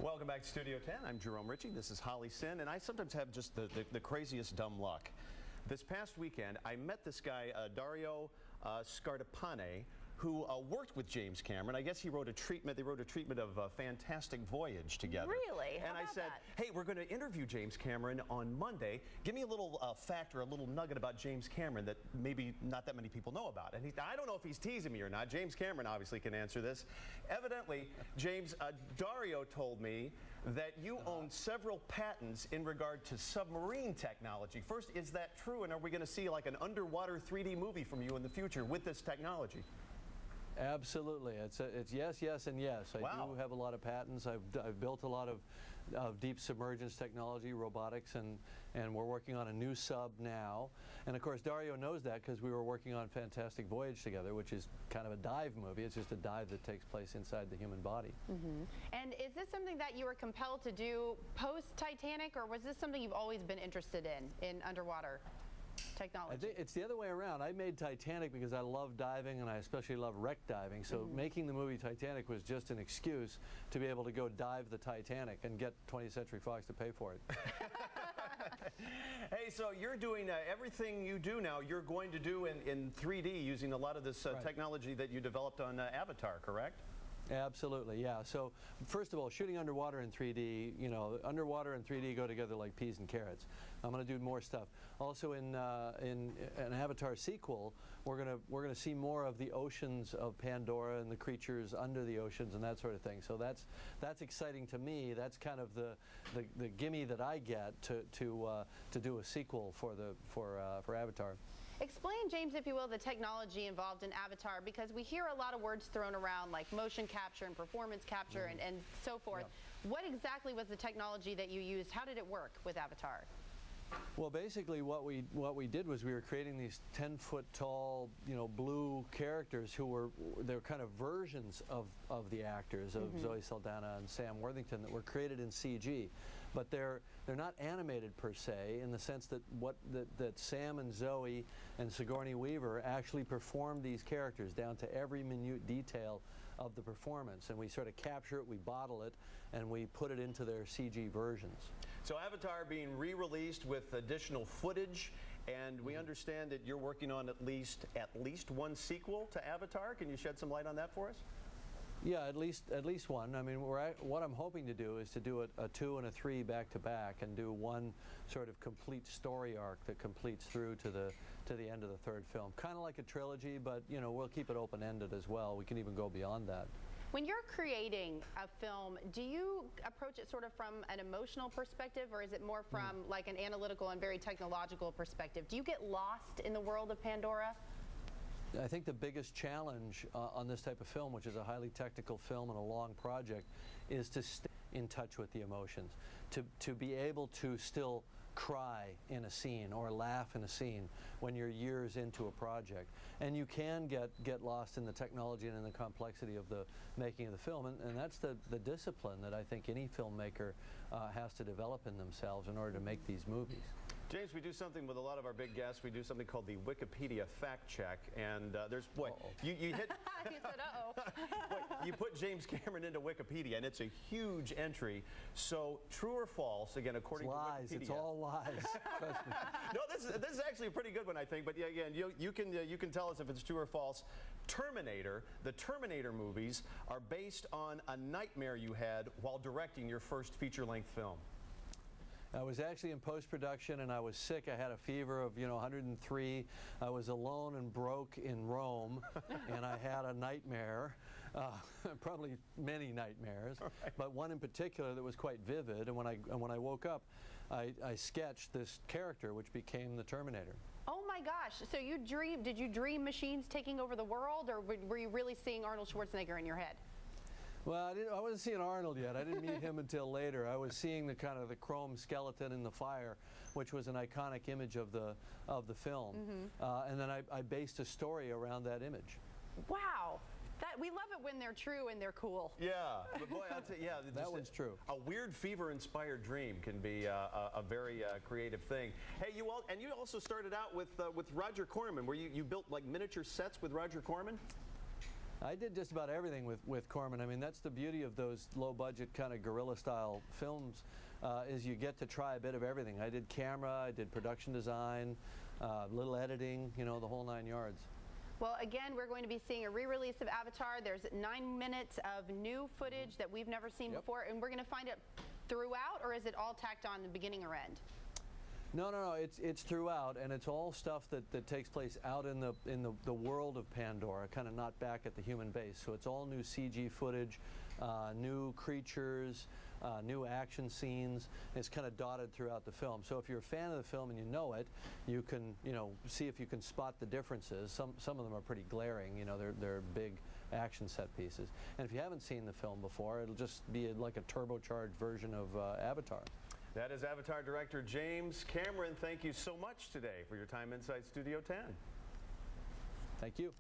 Welcome back to Studio 10. I'm Jerome Ritchie. This is Holly Sin, and I sometimes have just the craziest dumb luck. This past weekend, I met this guy, Dario Scardapane, who worked with James Cameron. I guess he wrote a treatment. They wrote a treatment of Fantastic Voyage together. Really? And I said, hey, we're going to interview James Cameron on Monday. Give me a little fact or a little nugget about James Cameron that maybe not that many people know about. And I don't know if he's teasing me or not. James Cameron obviously can answer this. Evidently, James, Dario told me that you own several patents in regard to submarine technology. First, is that true? And are we going to see like an underwater 3D movie from you in the future with this technology? Absolutely. It's yes, yes, and yes. I Wow. do have a lot of patents. I've built a lot of deep submergence technology, robotics, and we're working on a new sub now. And of course, Dario knows that because we were working on Fantastic Voyage together, which is kind of a dive movie. It's just a dive that takes place inside the human body. Mm-hmm. And is this something that you were compelled to do post-Titanic, or was this something you've always been interested in underwater technology? I think it's the other way around. I made Titanic because I love diving, and I especially love wreck diving. So making the movie Titanic was just an excuse to be able to go dive the Titanic and get 20th Century Fox to pay for it. Hey, so you're doing everything you do now, you're going to do in 3D using a lot of this technology that you developed on Avatar, correct? Absolutely, yeah. So first of all, shooting underwater in 3D, you know, underwater and 3D go together like peas and carrots. I'm going to do more stuff. Also in an Avatar sequel, we're gonna see more of the oceans of Pandora and the creatures under the oceans and that sort of thing. So that's exciting to me. That's kind of the gimme that I get to do a sequel for Avatar. Explain, James, if you will, the technology involved in Avatar, because we hear a lot of words thrown around like motion capture and performance capture and so forth. Yeah. What exactly was the technology that you used? How did it work with Avatar? Well, basically what we did was we were creating these 10-foot tall, you know, blue characters who they're kind of versions of the actors of Zoe Saldana and Sam Worthington that were created in CG, but they're not animated per se in the sense that that Sam and Zoe and Sigourney Weaver actually performed these characters down to every minute detail of the performance, and we sort of capture it, we bottle it, and we put it into their CG versions. So Avatar being re-released with additional footage, and we understand that you're working on at least one sequel to Avatar. Can you shed some light on that for us? Yeah, at least one. I mean, what I'm hoping to do is to do a 2 and a 3 back to back, and do one sort of complete story arc that completes through to the end of the third film. Kind of like a trilogy, but you know, we'll keep it open-ended as well. We can even go beyond that. When you're creating a film, do you approach it sort of from an emotional perspective, or is it more from like an analytical and very technological perspective? Do you get lost in the world of Pandora? I think the biggest challenge on this type of film, which is a highly technical film and a long project, is to stay in touch with the emotions, to be able to still cry in a scene or laugh in a scene when you're years into a project. And you can get lost in the technology and in the complexity of the making of the film, and that's the discipline that I think any filmmaker has to develop in themselves in order to make these movies. James, we do something with a lot of our big guests. We do something called the Wikipedia fact check, and there's you hit. He said, uh-oh. You put James Cameron into Wikipedia, and it's a huge entry. So, true or false? Again, according to Wikipedia. It's all lies. Trust me. No, this is actually a pretty good one, I think. But yeah, again, you can tell us if it's true or false. Terminator, the Terminator movies are based on a nightmare you had while directing your first feature-length film. I was actually in post-production, and I was sick. I had a fever of 103. I was alone and broke in Rome, and I had a nightmare, probably many nightmares, but one in particular that was quite vivid. And when I woke up, I sketched this character, which became the Terminator. Oh my gosh! So you dreamed? Did you dream machines taking over the world, or were you really seeing Arnold Schwarzenegger in your head? Well, I wasn't seeing Arnold yet. I didn't meet him until later. I was seeing the kind of the chrome skeleton in the fire, which was an iconic image of the film, and then I based a story around that image. Wow. We love it when they're true and they're cool. Yeah, but boy, I'll tell you, yeah, that one's true. A weird fever-inspired dream can be a very creative thing. Hey, you also started out with Roger Corman, where you built like miniature sets with Roger Corman. I did just about everything with Corman. I mean, that's the beauty of those low-budget kind of guerrilla-style films, is you get to try a bit of everything. I did camera, I did production design, little editing, you know, the whole 9 yards. Well, again, we're going to be seeing a re-release of Avatar. There's 9 minutes of new footage that we've never seen before, and we're going to find it throughout, or is it all tacked on the beginning or end? No, it's throughout, and it's all stuff that takes place out in the world of Pandora, kind of not back at the human base. So it's all new CG footage, new creatures, new action scenes. It's kind of dotted throughout the film. So if you're a fan of the film and you know it, you can, you know, see if you can spot the differences. Some of them are pretty glaring. You know, they're big action set pieces. And if you haven't seen the film before, it'll just be like a turbocharged version of Avatar. That is Avatar director James Cameron. Thank you so much today for your time inside Studio 10. Thank you.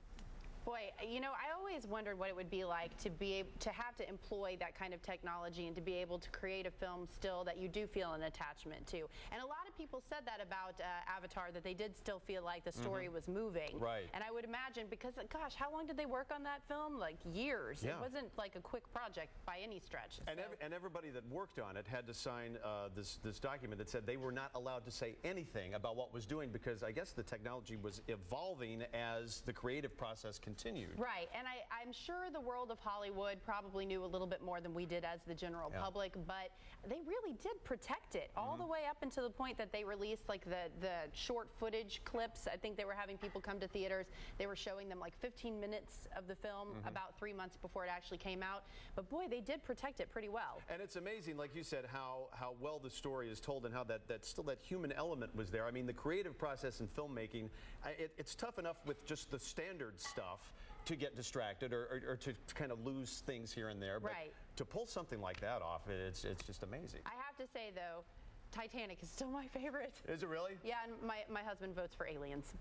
Boy, you know, I always wondered what it would be like to have to employ that kind of technology and to be able to create a film still that you do feel an attachment to. And a lot of people said that about Avatar, that they did still feel like the story was moving. Right. And I would imagine, because, gosh, how long did they work on that film? Like years. Yeah. It wasn't like a quick project by any stretch. And everybody that worked on it had to sign this document that said they were not allowed to say anything about what was doing, because I guess the technology was evolving as the creative process continued. Right, and I'm sure the world of Hollywood probably knew a little bit more than we did as the general public, but they really did protect it all the way up until the point that they released like the short footage clips. I think they were having people come to theaters. They were showing them like 15 minutes of the film about 3 months before it actually came out. But boy, they did protect it pretty well. And it's amazing, like you said, how well the story is told and how that still that human element was there. I mean, the creative process in filmmaking, it's tough enough with just the standard stuff to get distracted or to kind of lose things here and there. But right. To pull something like that off, it's just amazing. I have to say, though, Titanic is still my favorite. Is it really? Yeah, and my husband votes for Aliens.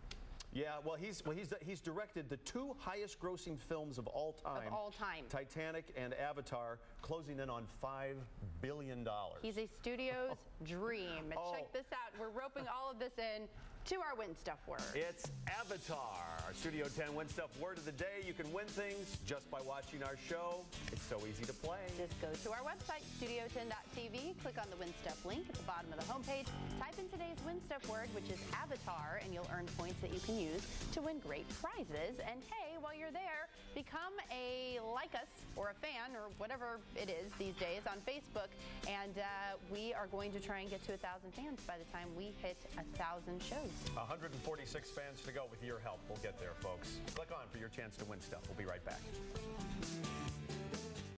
Yeah, well, he's directed the 2 highest grossing films of all time. Of all time. Titanic and Avatar, closing in on $5 billion. He's a studio's dream. And check this out. We're roping all of this in to our Win Stuff word. It's Avatar. Studio 10 Win Stuff word of the day. You can win things just by watching our show. It's so easy to play. Just go to our website, studio10.tv, click on the Win Stuff link at the bottom of the homepage, type in today's Win Stuff word, which is Avatar, and you'll earn points that you can use to win great prizes. And hey, while you're there, become a like us or a fan or whatever it is these days on Facebook, and we are going to try and get to 1,000 fans by the time we hit 1,000 shows. 146 fans to go. With your help, we'll get there, folks. Click on for your chance to win stuff. We'll be right back.